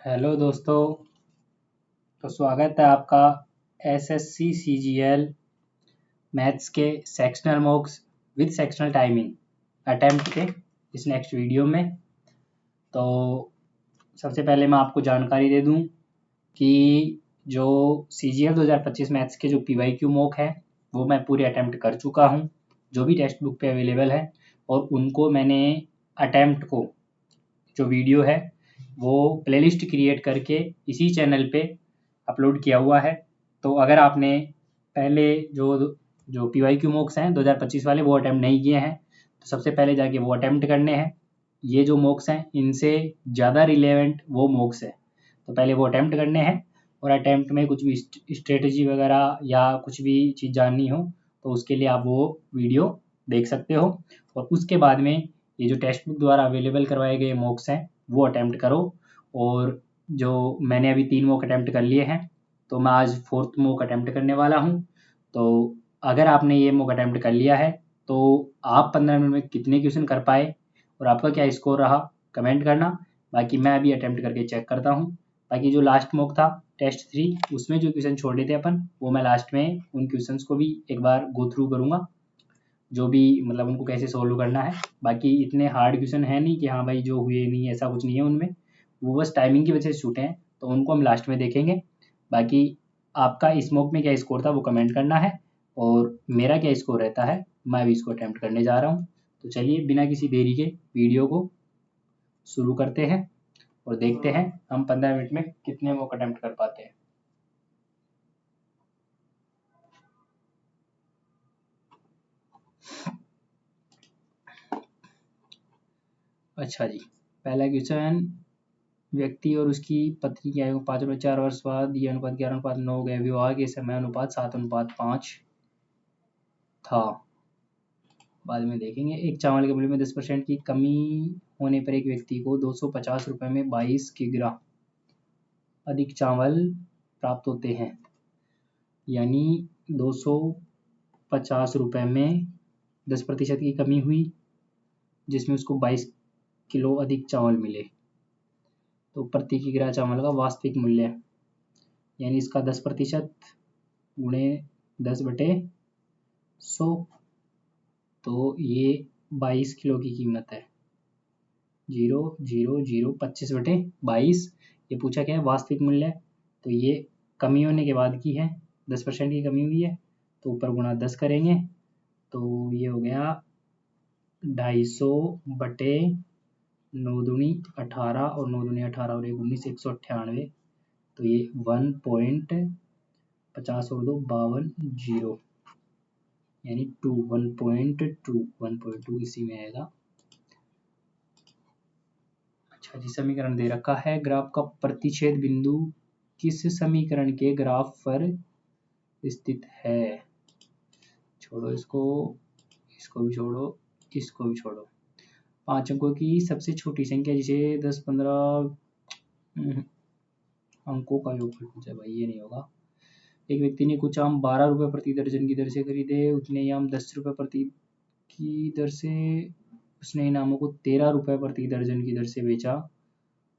Hello दोस्तों। तो स्वागत है आपका एसएससी सीजीएल मैथ्स के sectional मॉक्स with sectional timing attempt के इस नेक्स्ट वीडियो में। तो सबसे पहले मैं आपको जानकारी दे दूं कि जो सीजीएल 2025 मैथ्स के जो पीवाईक्यू मॉक है वो मैं पूरे अटेम्प्ट कर चुका हूं, जो भी टेक्स्ट बुक पे अवेलेबल है, और उनको मैंने अटेम्प्ट को जो वीडियो है वो प्लेलिस्ट क्रिएट करके इसी चैनल पे अपलोड किया हुआ है। तो अगर आपने पहले जो पी वाई क्यू मॉक्स हैं 2025 वाले वो अटैम्प्ट नहीं किए हैं तो सबसे पहले जाके वो अटैम्प्ट करने हैं। ये जो मॉक्स हैं इनसे ज़्यादा रिलेवेंट वो मॉक्स है, तो पहले वो अटैम्प्ट करने हैं। और अटैम्प्ट में कुछ भी स्ट्रेटजी वगैरह या कुछ भी चीज़ जाननी हो तो उसके लिए आप वो वीडियो देख सकते हो। और उसके बाद में ये जो टेक्स्ट बुक द्वारा अवेलेबल करवाए गए मॉक्स हैं वो अटैम्प्ट करो। और जो मैंने अभी 3 मॉक अटैम्प्ट कर लिए हैं तो मैं आज 4th मॉक अटैम्प्ट करने वाला हूँ। तो अगर आपने ये मॉक अटैम्प्ट कर लिया है तो आप 15 मिनट में कितने क्वेश्चन कर पाए और आपका क्या स्कोर रहा कमेंट करना। बाकी मैं अभी अटैम्प्ट करके चेक करता हूँ। बाकी जो लास्ट मॉक था टेस्ट 3 उसमें जो क्वेश्चन छोड़े थे अपन वो मैं लास्ट में उन क्वेश्चंस को भी एक बार गो थ्रू करूँगा, जो भी मतलब उनको कैसे सोल्व करना है। बाकी इतने हार्ड क्वेश्चन है नहीं कि हाँ भाई जो हुए नहीं, ऐसा कुछ नहीं है उनमें, वो बस टाइमिंग की वजह से छूटे हैं तो उनको हम लास्ट में देखेंगे। बाकी आपका स्मोक में क्या स्कोर था वो कमेंट करना है और मेरा क्या स्कोर रहता है मैं भी इसको अटैम्प्ट करने जा रहा हूँ। तो चलिए बिना किसी देरी के वीडियो को शुरू करते हैं और देखते हैं हम 15 मिनट में कितने मॉक अटैम्प्ट कर पाते हैं। अच्छा जी, पहला क्वेश्चन, व्यक्ति और उसकी पत्नी की आयु 5/4 वर्ष बाद ये अनुपात 11:9 हो गया। विवाह के समय अनुपात 7:5 था। बाद में देखेंगे। एक चावल के मूल्य में 10% की कमी होने पर एक व्यक्ति को 250 रुपये में 22 किग्रा अधिक चावल प्राप्त होते हैं। यानी 250 रुपये में 10% की कमी हुई जिसमें उसको 22 किलो अधिक चावल मिले। तो प्रति किग्रा चावल का वास्तविक मूल्य यानी इसका 10% गुणे 10/100, तो ये 22 किलो की कीमत है। 0,0025/22। ये पूछा क्या है वास्तविक मूल्य, तो ये कमी होने के बाद की है, 10% की कमी हुई है तो ऊपर गुणा 10 करेंगे तो ये हो गया 250/9 दूनी 18 और 9 दूनी 18 और 1 19 198। तो ये 1.50 और 2 52 यानी 1.2 इसी में आएगा। अच्छा जी, समीकरण दे रखा है। ग्राफ का प्रतिच्छेद बिंदु किस समीकरण के ग्राफ पर स्थित है। छोड़ो इसको, इसको भी छोड़ो, इसको भी छोड़ो। 5 अंकों की सबसे छोटी संख्या जिसे 10-15 अंकों का योगफल है, भाई ये नहीं होगा। एक व्यक्ति ने कुछ आम 12 रुपये प्रति दर्जन की दर से खरीदे, उतने ही आम 10 रुपये प्रति की दर से उसने इन आमों को 13 रुपये प्रति दर्जन की दर से बेचा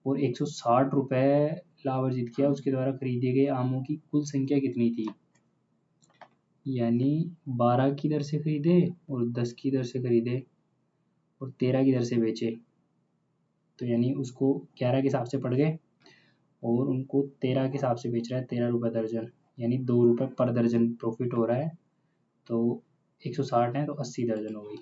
और 160 रुपये लाभ अर्जित किया। उसके द्वारा खरीदे गए आमों की कुल संख्या कितनी थी। यानी 12 की दर से खरीदे और 10 की दर से खरीदे और 13 की दर से बेचे, तो यानी उसको 11 के हिसाब से पड़ गए और उनको 13 के हिसाब से बेच रहा है, 13 रुपये दर्जन, यानी 2 रुपये पर दर्जन प्रॉफिट हो रहा है। तो 160 है तो 80 दर्जन हो गई।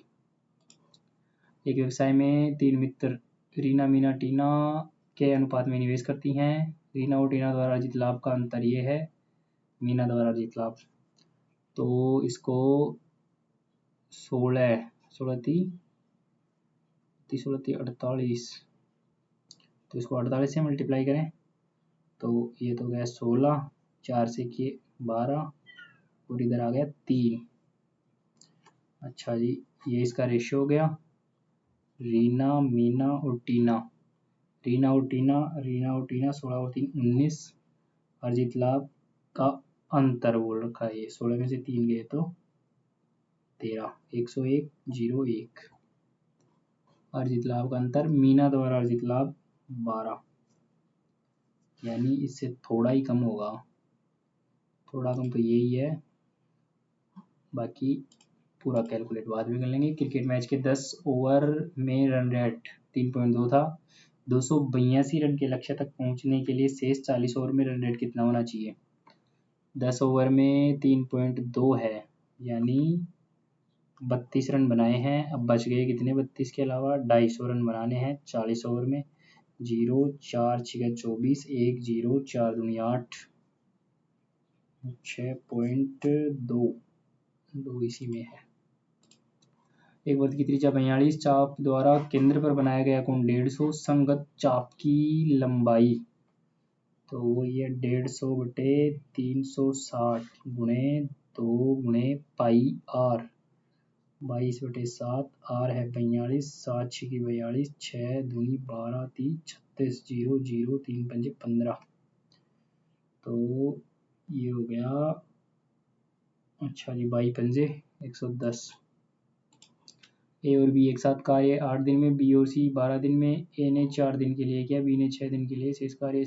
एक व्यवसाय में 3 मित्र रीना मीना टीना के अनुपात में निवेश करती हैं। रीना और टीना द्वारा अर्जित लाभ का अंतर ये है मीना द्वारा अर्जित लाभ। तो इसको 16 48, तो इसको 48 से मल्टीप्लाई करें तो ये तो गया 16, 4 से किए 12 और इधर आ गया 3। अच्छा जी, ये इसका रेशियो हो गया। रीना मीना और टीना, रीना और टीना 16 और 3 19। अर्जित लाभ का अंतर बोल रखा है, ये 16 में से 3 गए तो 13, 101 अर्जित लाभ का अंतर। मीना द्वारा अर्जित लाभ 12, यानी इससे थोड़ा ही कम होगा, थोड़ा कम तो यही है, बाकी पूरा कैलकुलेट बाद में कर लेंगे। क्रिकेट मैच के 10 ओवर में रन रेट 3.2 था। 282 रन के लक्ष्य तक पहुंचने के लिए शेष 40 ओवर में रन रेट कितना होना चाहिए? 10 ओवर में 3.2 है, यानी 32 रन बनाए हैं। अब बच गए कितने 32 के अलावा? 250 रन बनाने हैं 40 ओवर में। 0 4 6 24, 1 0 4 दूनी 8, 6.2 दो इसी में है। एक वृत्त की त्रिज्या 42, चाप द्वारा केंद्र पर बनाया गया कोण 150, संगत चाप की लंबाई तो वो ये 150 बटे 360 गुणे 2 गुणे पाई आर, 22/7, आर है 42, 7 6 की 42, 6 दूनी 12 3 36, 0 0 3 पंजे 15, तो ये हो गया, अच्छा जी 22 पंजे 110। ए और बी एक साथ कार्य 8 दिन में, बी और सी 12 दिन में, ए ने 4 दिन के लिए किया, बी ने 6 दिन के लिए। शेष कार्य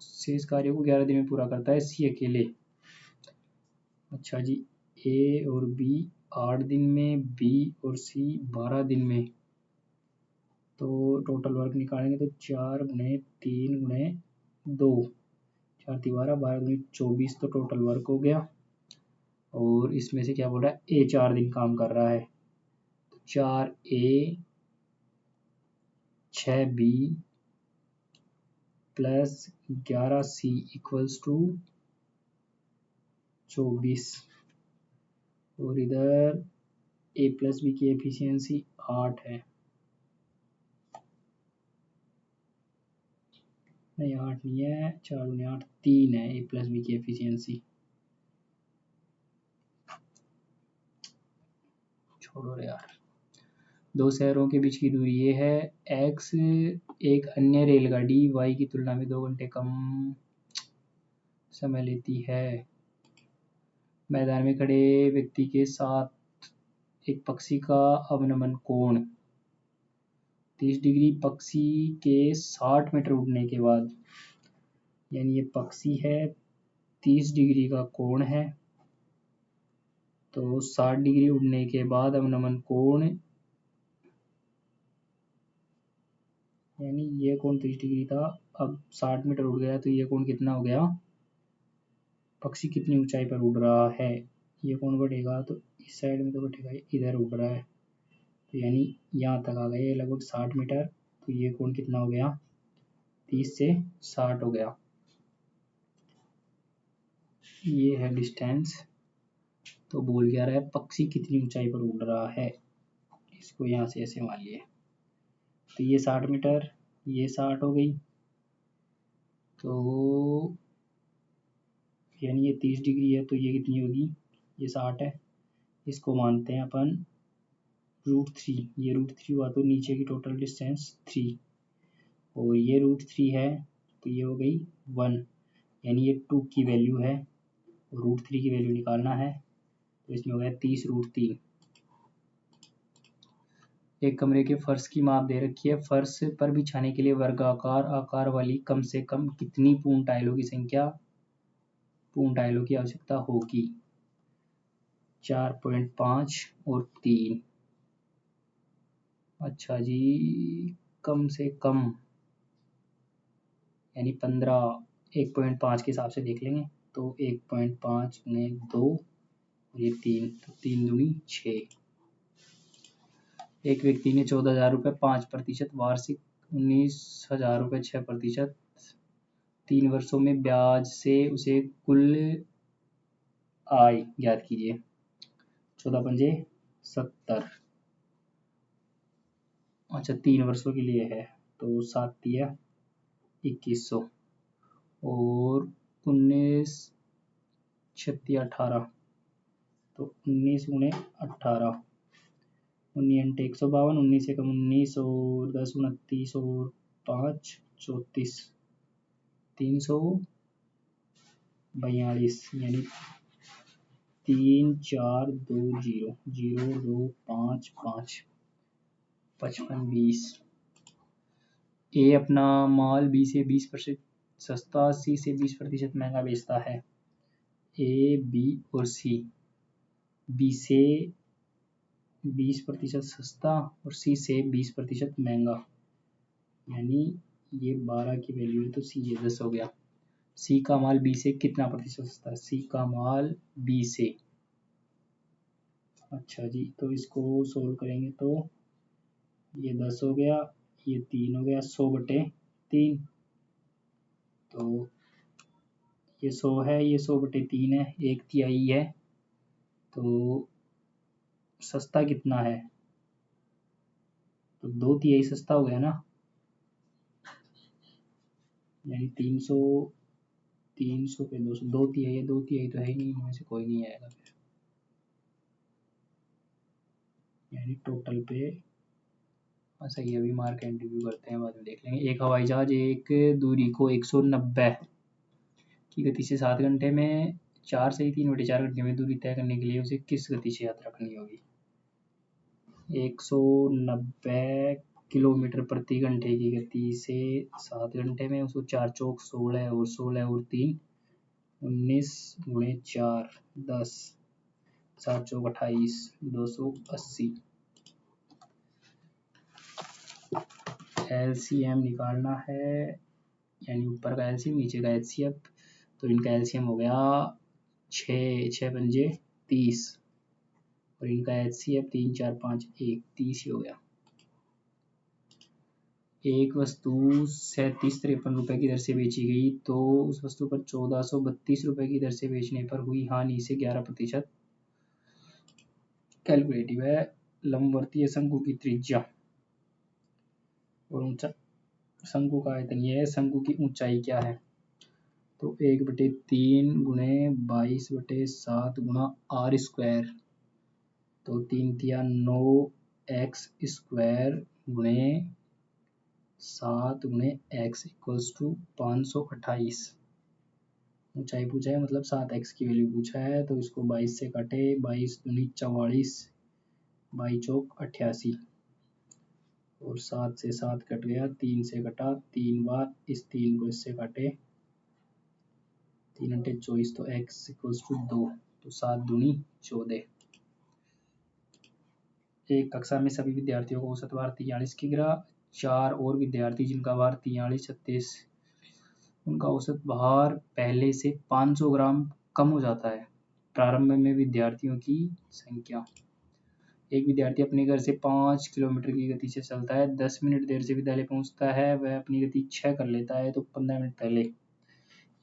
शेष कार्य को 11 दिन में पूरा करता है सी अकेले। अच्छा जी, ए और बी 8 दिन में, बी और सी 12 दिन में, तो टोटल वर्क निकालेंगे तो 4 गुणे 3 गुणे 2, 4 12, 12 गुणे 24, तो टोटल वर्क हो गया। और इसमें से क्या बोल रहा है? ए 4 दिन काम कर रहा है, 4 A 6 B plus 11 C equals to 24, और इधर ए प्लस बी की एफिशिएंसी 8 है, नहीं 8 नहीं है, 4 गुने 8 3 है ए प्लस बी की एफिशिएंसी। छोड़ो रे यार। दो शहरों के बीच की दूरी ये है x, एक अन्य रेलगाड़ी y की तुलना में 2 घंटे कम समय लेती है। मैदान में खड़े व्यक्ति के साथ एक पक्षी का अवनमन कोण 30 डिग्री, पक्षी के 60 मीटर उड़ने के बाद, यानी ये पक्षी है 30 डिग्री का कोण है, तो 60 डिग्री उड़ने के बाद अवनमन कोण, यानी ये कोण 30 डिग्री था, अब 60 मीटर उड़ गया, तो ये कोण कितना हो गया? पक्षी कितनी ऊंचाई पर उड़ रहा है, ये कोण बढ़ेगा, तो इस साइड में तो बढ़ेगा, इधर उड़ रहा है, तो यानी यहाँ तक आ गया, लगभग 60 मीटर, तो ये कोण कितना हो गया? 30 से 60 हो गया। ये है डिस्टेंस, तो बोल क्या रहा है? पक्षी कितनी ऊंचाई पर उड़ रहा है, इसको यहाँ से ऐसे मान लिए, तो ये 60 मीटर, ये 60 हो गई, तो यानी ये 30 डिग्री है, तो ये कितनी होगी? ये 60 है, इसको मानते हैं अपन √3, ये √3 हुआ, तो नीचे की टोटल डिस्टेंस 3, और ये √3 है, तो ये हो गई 1, यानी ये 2 की वैल्यू है, और √3 की वैल्यू निकालना है, तो इसमें हो गया 30√3। एक कमरे के फर्श की माप दे रखी है, फर्श पर बिछाने के लिए वर्गाकार आकार वाली कम से कम कितनी पूर्ण टाइलों की संख्या, पूर्ण टाइलों की आवश्यकता होगी? 4.5 और 3। अच्छा जी, कम से कम यानी 15, 1.5 के हिसाब से देख लेंगे, तो 1.5 गुणे 2 और ये 3, तो 3 दूनी 6। एक व्यक्ति ने 14,000 रुपये 5% वार्षिक, 19,000 रुपये 6%, 3 वर्षों में ब्याज से उसे कुल आय ज्ञात कीजिए। 14 पंजे 70, अच्छा 3 वर्षों के लिए है, तो 7 दिया 2100, और 19 छत्ती 18, तो 19 गुणे 18, 19 152, 19 एकम 19, और 10 29, और 5 34, 342, यानी 3 4 2 0 0 2 5 5, 55 20, ए अपना माल बी से 20% सस्ता, सी से 20% महंगा बेचता है। ए, बी और सी, बी से 20% सस्ता और सी से 20% महंगा, यानी ये 12 की वैल्यू है तो सी ये 10 हो गया। सी का माल बी से कितना प्रतिशत सस्ता है? सी का माल बी से, अच्छा जी, तो इसको सोल्व करेंगे तो ये 10 हो गया, ये 3 हो गया, 100/3, तो ये 100 है, ये 100/3 है, 1/3 है, तो सस्ता कितना है? तो 2/3 सस्ता हो गया ना, यानी 300, 300 पे 200, 2/3 है, 2/3 तो है ही नहीं, इनमें से कोई नहीं आएगा फिर, यानी टोटल पे। अच्छा ये अभी मार्क एंड रिव्यू करते हैं, बाद में देख लेंगे। एक हवाई जहाज एक दूरी को 190 की गति से 7 घंटे में 4 से 3/4 घंटे में दूरी तय करने के लिए उसे किस गति से यात्रा करनी होगी? 190 किलोमीटर प्रति घंटे की गति से 7 घंटे में, उसको 4 चौक 16 और 16 और 3 19 गुणे 4 10, 7 चौक 28, 280। LCM निकालना है, यानी ऊपर का LCM नीचे का HCF, तो इनका LCM हो गया 6, 6 पंजे 30, और इनका HCF 3 4 5 1, 30 ही हो गया। एक वस्तु 3753 रुपए की दर से बेची गई तो उस वस्तु पर 1432 रुपए की दर से बेचने पर हुई हानि से 11% कैलकुलेटिव है। लंबवर्तीय शंकु की त्रिज्या और ऊंचा, शंकु का आयतन ये है, शंकु की ऊंचाई क्या है? तो 1/3 गुणे 22/7 गुणा r स्क्वायर, तो 3 9 x स्क्वायर गुणे 7 गुणे x इक्वल्स टू 528। ऊंचाई पूछा है, मतलब 7x की वैल्यू पूछा है, तो इसको 22 से काटे, 22 दूनी 44, 22 चौक 88, और 7 से 7 कट गया, 3 से कटा 3 बार, इस 3 को इससे काटे, 3 × 24, तो x इक्वल्स टू 2, तो 7 दूनी 14। एक कक्षा में सभी विद्यार्थियों को औसत भार 43 किग्रा, 4 और विद्यार्थी जिनका भार 43, 36, उनका औसत भार पहले से 500 ग्राम कम हो जाता है। प्रारंभ में विद्यार्थियों की संख्या। एक विद्यार्थी अपने घर से 5 किलोमीटर की गति से चलता है, 10 मिनट देर से विद्यालय पहुंचता है, वह अपनी गति 6 कर लेता है, तो 15 मिनट पहले,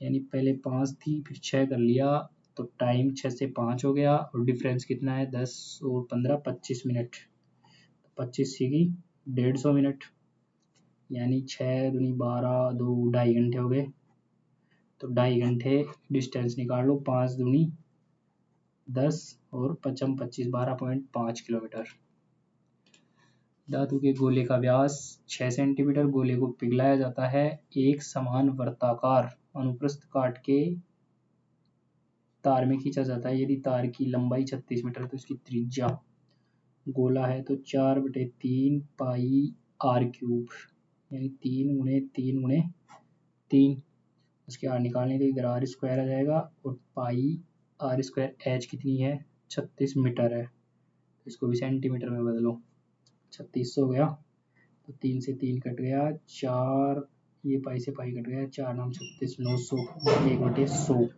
यानी पहले 5 थी फिर 6 कर लिया, तो टाइम 6 से 5 हो गया, और डिफरेंस कितना है? 10 और 15 25 मिनट, 25 की 150 मिनट, यानी 6 दूनी 12, 2 2.5 घंटे हो गए, तो 2.5 घंटे डिस्टेंस निकाल लो, 5 दूनी 10 और 55 25, 12.5 किलोमीटर। धातु के गोले का व्यास 6 सेंटीमीटर, गोले को पिघलाया जाता है, एक समान वर्ताकार अनुप्रस्थ काट के तार में खींचा जाता है, यदि तार की लंबाई 36 मीटर तो इसकी त्रिज्या, गोला है तो 4/3 पाई r³, यानी 3 गुणे 3 गुणे 3, उसके आर निकालने के इधर r स्क्वायर आ जाएगा, और पाई r² h कितनी है? 36 मीटर है, इसको भी सेंटीमीटर में बदलो, 36 हो गया, तो 3 से 3 कट गया, 4 ये पाई से पाई कट गया, 4 9 36, 900, 1/100,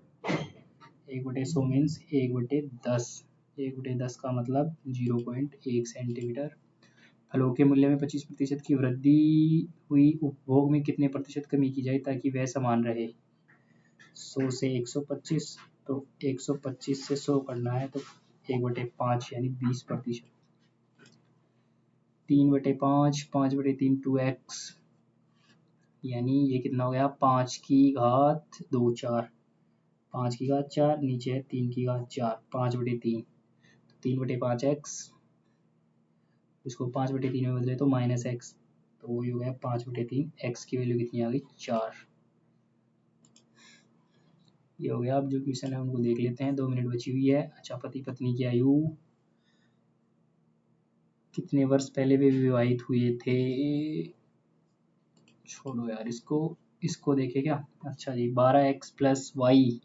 1/100 मीन्स 1/10, 1/10 का मतलब 0.1 सेंटीमीटर। फलों के मूल्य में 25% की वृद्धि हुई, उपभोग में कितने प्रतिशत कमी की जाए ताकि वह समान रहे? 100 से 125, तो 125 से 100 करना है, तो 1/5 यानी 20%, 3/5, 5/3 2x, यानी ये कितना हो गया? 5 की घात 2 4, 5 की घात 4, नीचे है 3 की घात 4, 5/3, 3/5x, इसको 5/3 में बदले तो -x, तो वही हो गया 5/3, x की वैल्यू कितनी आ गई? 4। ये हो गया। अब जो क्वेश्चन है उनको देख लेते हैं, 2 मिनट बची हुई है। अच्छा, पति पत्नी की आयु कितने वर्ष पहले वे विवाहित हुए थे? छोड़ो यार इसको देखे क्या। अच्छा जी 12x प्लस वाई,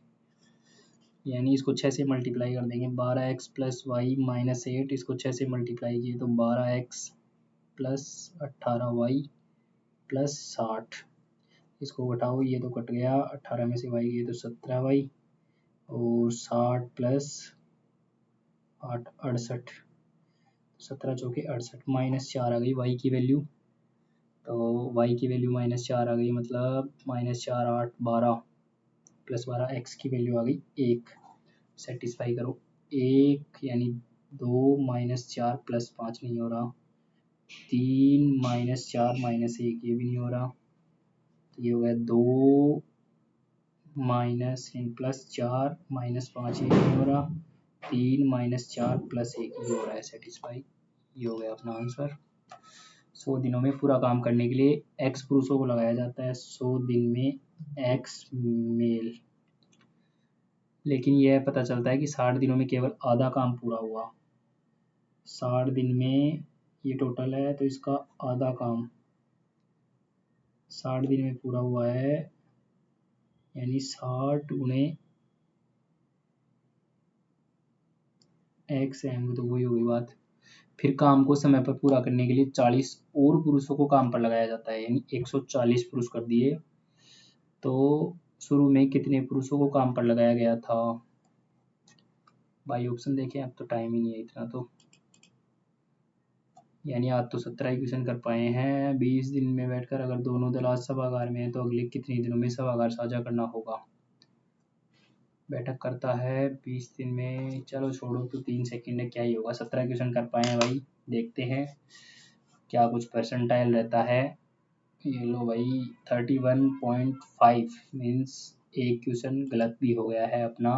यानी इसको 6 से मल्टीप्लाई कर देंगे। 12x प्लस वाई माइनस 8, इसको 6 से मल्टीप्लाई किए तो 12x प्लस 18y प्लस 60। इसको घटाओ, ये तो कट गया, 18 में से वाई गए तो 17y और 60 प्लस 8 68, 17 चौके 68, -4 आ गई वाई की वैल्यू। तो वाई की वैल्यू -4 आ गई, मतलब -4 8 12 प्लस 12, एक्स की वैल्यू आ गई 1। सेटिस्फाई करो 1, यानी 2 -4 प्लस 5 नहीं हो रहा, 3 -4 -1 ये भी नहीं हो रहा, तो ये हो गया 2 प्लस 4 -5 ये भी नहीं हो रहा, 3 -4 प्लस 1 ये हो रहा है। सेटिस्फाई, ये हो गया अपना आंसर। 100 दिनों में पूरा काम करने के लिए एक्स पुरुषों को लगाया जाता है, 100 दिन में एक्स मेल। लेकिन यह पता चलता है कि 60 दिनों में केवल आधा काम पूरा हुआ। 60 दिन में ये टोटल है, तो इसका आधा काम 60 दिन में पूरा हुआ है, यानी 60 गुणे एक्स एम, तो वही होगी बात। फिर काम को समय पर पूरा करने के लिए 40 और पुरुषों को काम पर लगाया जाता है, यानी 140 पुरुष कर दिए। तो शुरू में कितने पुरुषों को काम पर लगाया गया था भाई, ऑप्शन देखें। अब तो टाइम ही नहीं है इतना, तो यानी आज तो 17 ही क्वेश्चन कर पाए हैं 20 दिन में बैठकर। अगर दोनों दल आज सभागार में है तो अगले कितने दिनों में सभागार साझा करना होगा। बैठक करता है 20 दिन में, चलो छोड़ो, तो 3 सेकंड है, क्या ही होगा। 17 क्वेश्चन कर पाए हैं भाई, देखते हैं क्या कुछ परसेंटाइल रहता है। ये लो भाई 31.5 मीन्स एक क्वेश्चन गलत भी हो गया है अपना।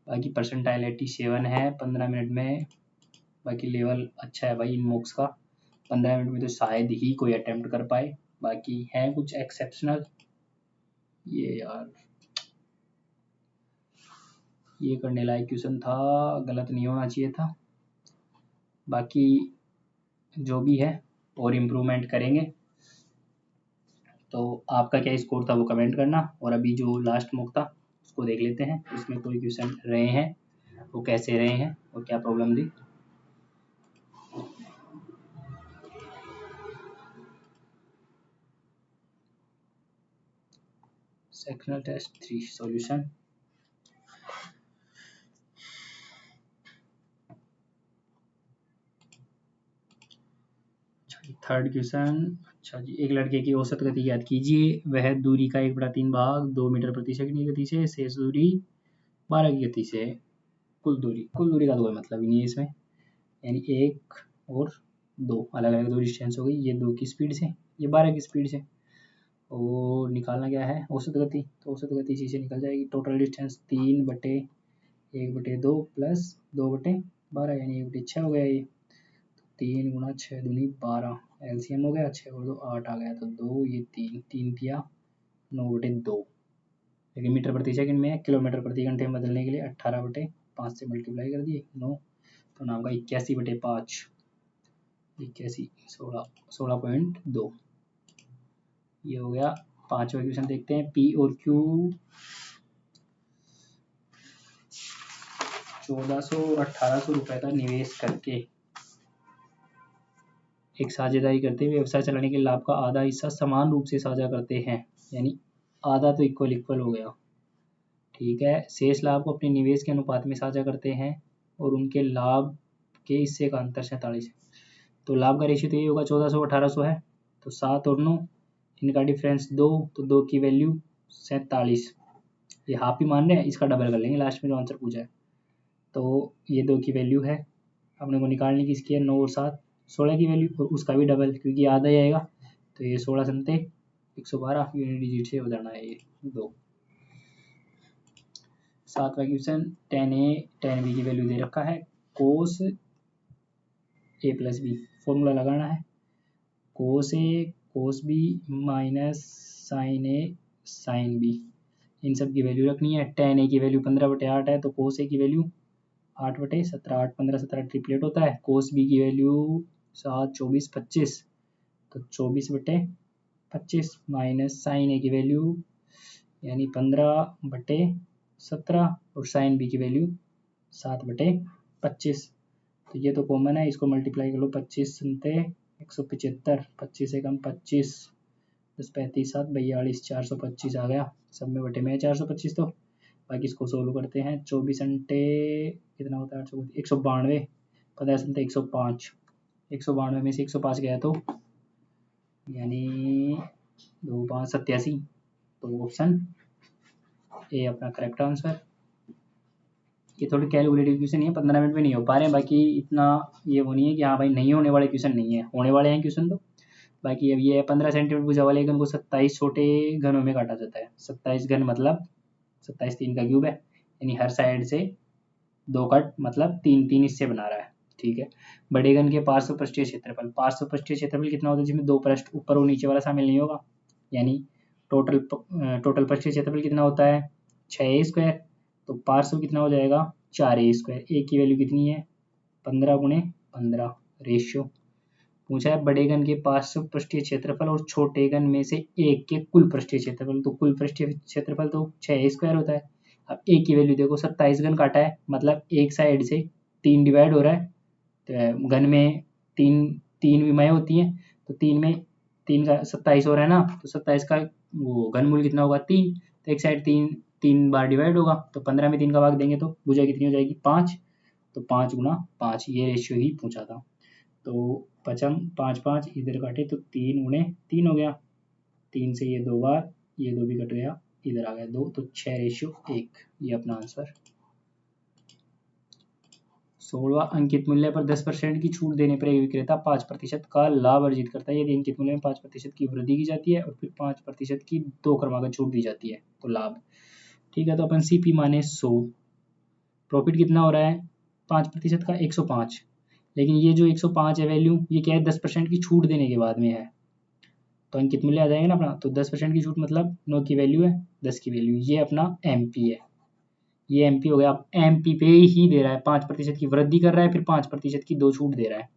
बाकी परसेंटाइल 87 है 15 मिनट में। बाकी लेवल अच्छा है भाई इन मॉक्स का, 15 मिनट में तो शायद ही कोई अटेम्प्ट कर पाए। बाकी है कुछ एक्सेप्शनल, ये यार ये करने लायक क्वेश्चन था, गलत नहीं होना चाहिए था। बाकी जो भी है और इम्प्रूवमेंट करेंगे। तो आपका क्या स्कोर था वो कमेंट करना, और अभी जो लास्ट मॉक था उसको देख लेते हैं, उसमें कोई क्वेश्चन रहे हैं वो कैसे रहे हैं और क्या प्रॉब्लम थी। Sectional test 3 solution. Third question, अच्छा जी, एक लड़के की औसत गति याद कीजिए, वह दूरी का 1/3 भाग 2 मीटर प्रति सेकंड की गति से, शेष दूरी 12 की गति से। कुल दूरी का तो कोई मतलब ही नहीं है इसमें, यानी 1 और 2 अलग अलग दो डिस्टेंस हो गई, ये 2 की स्पीड से, ये 12 की स्पीड से। और निकालना क्या है औसत गति, तो औसत गति इसी से निकल जाएगी। टोटल डिस्टेंस 3/1/2 प्लस 2/12, यानी 1/6 हो गया ये। 3 गुणा 6 दूनी 12, एलसीएम हो गया, 6 और 2 8 आ गया, तो 2 ये 3 किया 9/2। लेकिन मीटर प्रति सेकंड में, किलोमीटर प्रति घंटे में बदलने के लिए 18/5 से मल्टीप्लाई कर दिए 9, तो नाम का 81/5, 81 16.2। ये हो गया। पांचवा क्वेश्चन देखते हैं, पी और क्यू 1400 और 1800 रुपए का निवेश करके एक साझेदारी करते हुए व्यवसाय चलाने के लाभ का आधा हिस्सा समान रूप से साझा करते हैं, यानी आधा तो इक्वल हो गया, ठीक है। शेष लाभ को अपने निवेश के अनुपात में साझा करते हैं और उनके लाभ के हिस्से का अंतर 47 है। तो लाभ का रेशियो तो ये होगा 1400 1800 है, तो 7 और 9, इनका डिफरेंस 2, तो 2 की वैल्यू 47। ये हाफ ही मान रहे हैं, इसका डबल कर लेंगे लास्ट में जो आंसर पूछा है। तो ये 2 की वैल्यू है, अपने को निकालने की इसकी है 9 और 7 16 की वैल्यू, और उसका भी डबल क्योंकि आधा ही आएगा, तो ये 16 संते 112 यूनिट डिजिट से हो जाना है ये 2। सातवां question, tan A tan B की वैल्यू दे रखा है, cos A plus B formula लगाना है, cos A cos B minus sin A sin B, इन सब की वैल्यू रखनी है। tan A की वैल्यू 15/8 है, तो cos A की वैल्यू 8/17, 8 15 17 ट्रिपलेट होता है। cos B की वैल्यू 7 24 25, तो 24/8 25 माइनस साइन ए की वैल्यू यानी 15/17 और साइन बी की वैल्यू 7/25। तो ये तो कॉमन है, इसको मल्टीप्लाई कर लो 25 सुनते 175, 25 से कम 25, 10 35 7 42 425 आ गया, सब में बटे में 425। तो बाकी इसको सोल्व करते हैं, 24 अंटे कितना होता है 192, 15 सुनते 105, 192 में से 105 गया तो यानी 2 5 87। तो ऑप्शन ए अपना करेक्ट आंसर। ये थोड़ी कैलकुलेटिव क्वेश्चन है, 15 मिनट में नहीं हो पा रहे हैं, बाकी इतना ये वो नहीं है कि हाँ भाई नहीं होने वाले क्वेश्चन नहीं है, होने वाले हैं क्वेश्चन। तो बाकी अब ये 15 सेंटीमीटर भुजा वाले घन को 27 छोटे घनों में काटा जाता है। 27 घन मतलब 27 3 का क्यूब है, यानी हर साइड से 2 कट मतलब 3 3 इससे बना रहा है। ठीक है, बड़े घन के पार्श्व पृष्ठीय क्षेत्रफल, पार्श्व पृष्ठीय क्षेत्रफल कितना होता है जिसमें 2 पृष्ठ ऊपर और नीचे वाला शामिल नहीं होगा, यानी टोटल पृष्ठीय क्षेत्रफल कितना होता है 6a²। तो पार्श्व कितना हो जाएगा 4a²। ए की वैल्यू कितनी है 15 × 15 रेशियो। पूछा है बड़े घन के पार्श्व पृष्ठीय क्षेत्रफल और छोटे घन में से एक के कुल पृष्ठीय क्षेत्रफल। तो कुल पृष्ठीय क्षेत्रफल तो 6a² होता है। अब ए की वैल्यू देखो 27 घन काटा है, मतलब एक साइड से 3 डिवाइड हो रहा है, तो घन में तीन विमाएँ होती हैं, तो 3 में 3 का 27 हो रहा है ना, तो 27 का वो घनमूल कितना होगा 3, तो एक साइड 3 बार डिवाइड होगा, तो 15 में 3 का भाग देंगे तो भुजा कितनी हो जाएगी 5, तो 5 × 5 ये रेशियो ही पूछा था। तो 5 5 इधर काटे तो 3 × 3 हो गया, 3 से ये 2 बार, ये 2 भी कट गया, इधर आ गया 2, तो 6:1 ये अपना आंसर। 16वां अंकित मूल्य पर 10% की छूट देने पर एक विक्रेता 5% का लाभ अर्जित करता है। यदि अंकित मूल्य में 5% की वृद्धि की जाती है और फिर 5% की 2 क्रमागत छूट दी जाती है तो लाभ। ठीक है, तो अपन CP माने 100, प्रॉफिट कितना हो रहा है 5% का 105, लेकिन ये जो 105 है वैल्यू ये क्या है 10% की छूट देने के बाद में है, तो अंकित मूल्य आ जाएगा ना अपना। तो 10% की छूट मतलब 9 की वैल्यू है 10 की वैल्यू, ये अपना MP है, ये MP हो गया। अब MP पे ही दे रहा है 5% की वृद्धि कर रहा है, फिर 5% की 2 छूट दे रहा है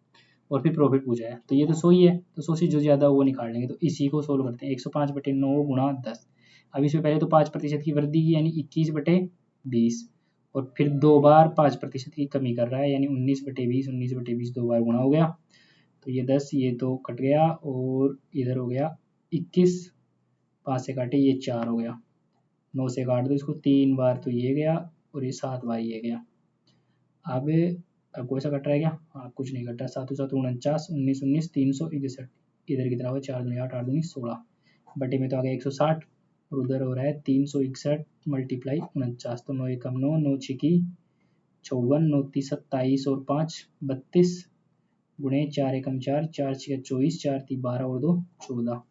और फिर प्रॉफिट पूछा है, तो ये तो 100 ही है, तो 100 से जो ज़्यादा वो निकाल लेंगे। तो इसी को सोल्व करते हैं, 105/9 × 10। अब इसमें पहले तो 5% की वृद्धि की यानी 21/20 और फिर 2 बार 5% की कमी कर रहा है यानी 19/20, 19/20 2 बार गुणा हो गया, तो ये 10 ये तो कट गया और इधर हो गया 21, 5 से काटे ये 4 हो गया, 9 से काट दो इसको 3 बार तो ये गया और ये 7 बार ये गया। अब कोई सा कट रहा है क्या, हाँ कुछ नहीं कट रहा, 7 7 49, 19 19 361, इधर कितना हुआ 4 दूनी 8 8 दूनी 16, बटे में तो आ गया 160 और उधर हो रहा है 361 × 49, तो 9 एकम 9, 9 छिकी 54, 9 × 30 27 और 5 32 गुणे 4 एकम 4, 4 छिका 24, 4 × 3 12 और 2 14,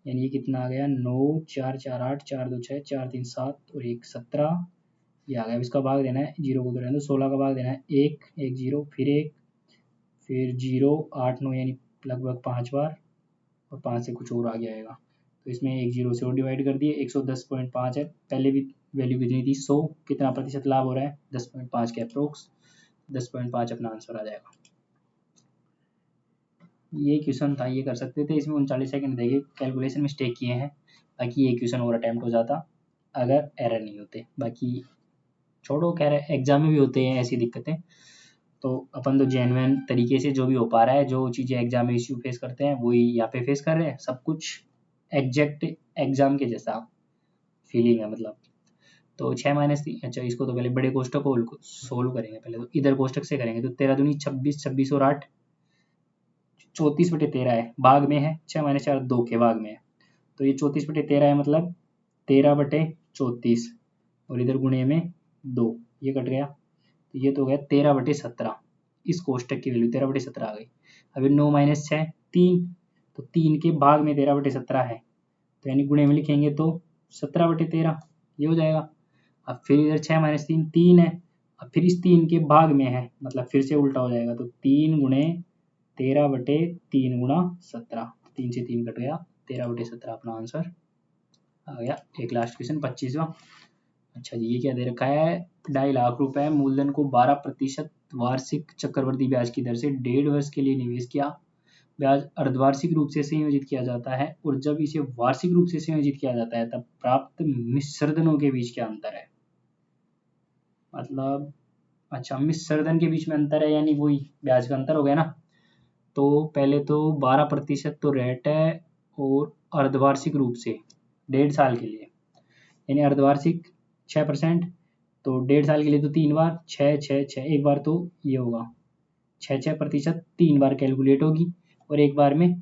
यानी ये कितना आ गया 9 4 4 8 4 2 6 4 3 7 और 1 17, ये आ गया। अब इसका भाग देना है, जीरो को तो रहने दो, 16 का भाग देना है 1 1 0 फिर 1 फिर 0 8 9 यानी लगभग 5 बार और 5 से कुछ और आ गया आएगा, तो इसमें 1 0 से और डिवाइड कर दिए, 110.5 है, पहले भी वैल्यू कितनी थी 100, कितना प्रतिशत लाभ हो रहा है 10.5 के अप्रोक्स, 10.5 अपना आंसर आ जाएगा। ये क्वेश्चन था, ये कर सकते थे, इसमें 39 सेकंड देखे, कैलकुलेशन मिस्टेक किए हैं, बाकी ये क्वेश्चन और अटैम्प्ट हो जाता अगर एरर नहीं होते, बाकी छोड़ो, खैर एग्जाम में भी होते हैं ऐसी दिक्कतें, तो अपन तो जेन्युइन तरीके से जो भी हो पा रहा है, जो चीज़ें एग्जाम में इश्यू फेस करते हैं वही यहाँ पे फेस कर रहे हैं, सब कुछ एग्जैक्ट एग्जाम के जैसा फीलिंग है मतलब। तो 6 - 3, अच्छा इसको तो पहले बड़े कोष्टक को सोल्व करेंगे, पहले तो इधर कोष्टक से करेंगे, तो 13 दूनी 26, 26 और 8 34/13 है, भाग में है 6 - 4 2 के भाग में है, तो ये 34/13 है मतलब 13/34 और इधर गुणे में 2, ये कट गया, तो ये तो हो गया 13/17, इस कोष्टक की वैल्यू 13/17 आ गई। अभी 9 - 6 3, तो 3 के भाग में 13/17 है, तो यानी गुणे में लिखेंगे तो 17/13 ये हो जाएगा। अब फिर इधर 6 - 3 3 है, अब फिर इस 3 के भाग में है मतलब फिर से उल्टा हो जाएगा, तो 3 × 13/3 × 17, 3 से 3 कट गया, 13/17 अपना आंसर आ गया। एक लास्ट क्वेश्चन 25वां। अच्छा जी, ये क्या दे रखा है, 2.5 लाख रुपए मूलधन को 12% वार्षिक चक्रवृद्धि ब्याज की दर से 1.5 वर्ष के लिए निवेश किया, ब्याज अर्धवार्षिक रूप से संयोजित किया जाता है और जब इसे वार्षिक रूप से संयोजित किया जाता है तब प्राप्त मिश्रधनों के बीच क्या अंतर है। मतलब अच्छा, मिश्रधन के बीच में अंतर है यानी वही ब्याज का अंतर हो गया ना। तो पहले तो 12% तो रेट है और अर्धवार्षिक रूप से 1.5 साल के लिए, यानी अर्धवार्षिक 6%, तो 1.5 साल के लिए तो 3 बार 6 एक बार तो ये होगा 6% 3 बार कैलकुलेट होगी और एक बार में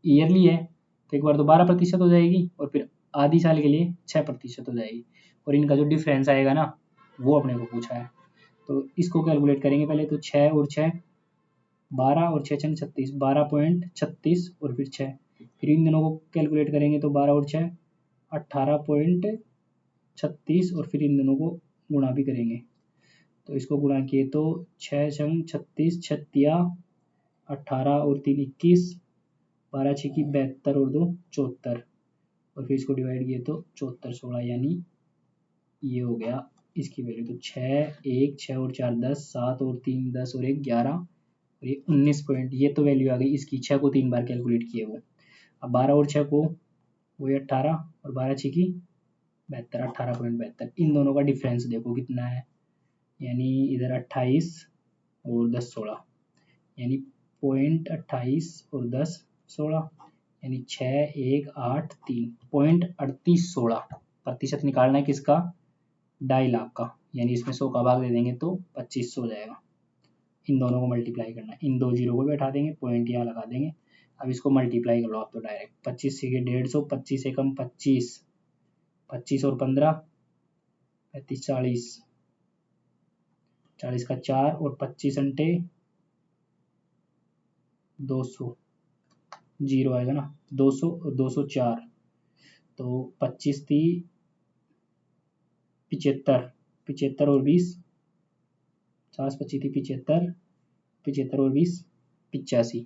ईयरली है तो एक बार तो 12% हो जाएगी और फिर आधी साल के लिए 6% हो जाएगी और इनका जो डिफरेंस आएगा ना वो अपने को पूछा है। तो इसको कैलकुलेट करेंगे पहले तो 6 और 6 12 और 6 छंग 36 12.36 और फिर 6, फिर इन दोनों को कैलकुलेट करेंगे तो 12 और 6 18.36 और फिर इन दोनों को गुणा भी करेंगे तो इसको गुणा किए तो 6 छंग 36 छत्तिया 18 और 3 21 12 6 की 72 और 2 74 और फिर इसको डिवाइड किए तो 74 16 यानी ये हो गया इसकी वैल्यू। तो 6 1 6 और 4 10 7 और 3 10 और 1 11 और ये 19 पॉइंट, ये तो वैल्यू आ गई इसकी 6 को 3 बार कैलकुलेट किए हुए। अब 12 और 6 को वही 18 और 12 6 की 72 18.72, इन दोनों का डिफरेंस देखो कितना है, यानी इधर 28 और 10 16 यानी 0.28 और 10 16 यानी 6 1 8 3 0.3816% निकालना है किसका, 2.5 लाख का, यानी इसमें 100 का भाग दे देंगे तो 2500 हो जाएगा। इन दोनों को मल्टीप्लाई करना है, इन दो जीरो को बैठा देंगे, पॉइंट यहाँ लगा देंगे। अब इसको मल्टीप्लाई कर लो आप तो डायरेक्ट 25 से 150, 25 से कम 25, 25 और 15 35 40, 40 का 4 और 25 अंटे 200, जीरो आएगा ना 200 और 204, तो 25 थी 75, 75 और 20 50 25 थी 75, 75 और 20 85,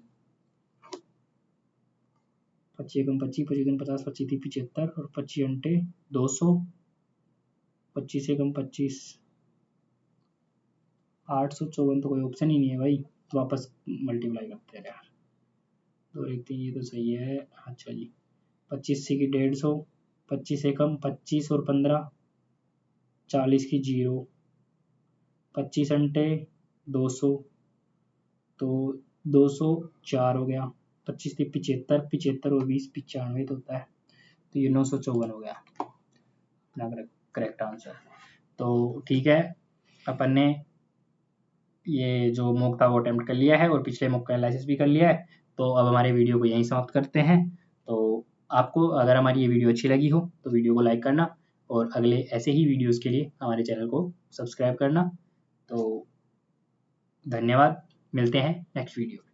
25 एकम 25 25 एकम 50 25 थी 75 और 25 अंटे 200, 25 एकम 25 854, तो कोई ऑप्शन ही नहीं है भाई, तो वापस मल्टीप्लाई करते हैं यार, तो एक थी ये तो सही है। अच्छा जी 25 से की 150, 25 एकम 25 और 15 40 की जीरो, 25 अंटे 200, तो 204 हो गया, 25 थी 75, 75 और 20 95 तो होता है, तो ये 954 हो गया अपना करेक्ट आंसर। तो ठीक है, अपन ने ये जो मॉक था वो अटेम्प्ट कर लिया है और पिछले मॉक का एनालिसिस भी कर लिया है। तो अब हमारे वीडियो को यहीं समाप्त करते हैं। तो आपको अगर हमारी ये वीडियो अच्छी लगी हो तो वीडियो को लाइक करना और अगले ऐसे ही वीडियोस के लिए हमारे चैनल को सब्सक्राइब करना। तो धन्यवाद, मिलते हैं नेक्स्ट वीडियो।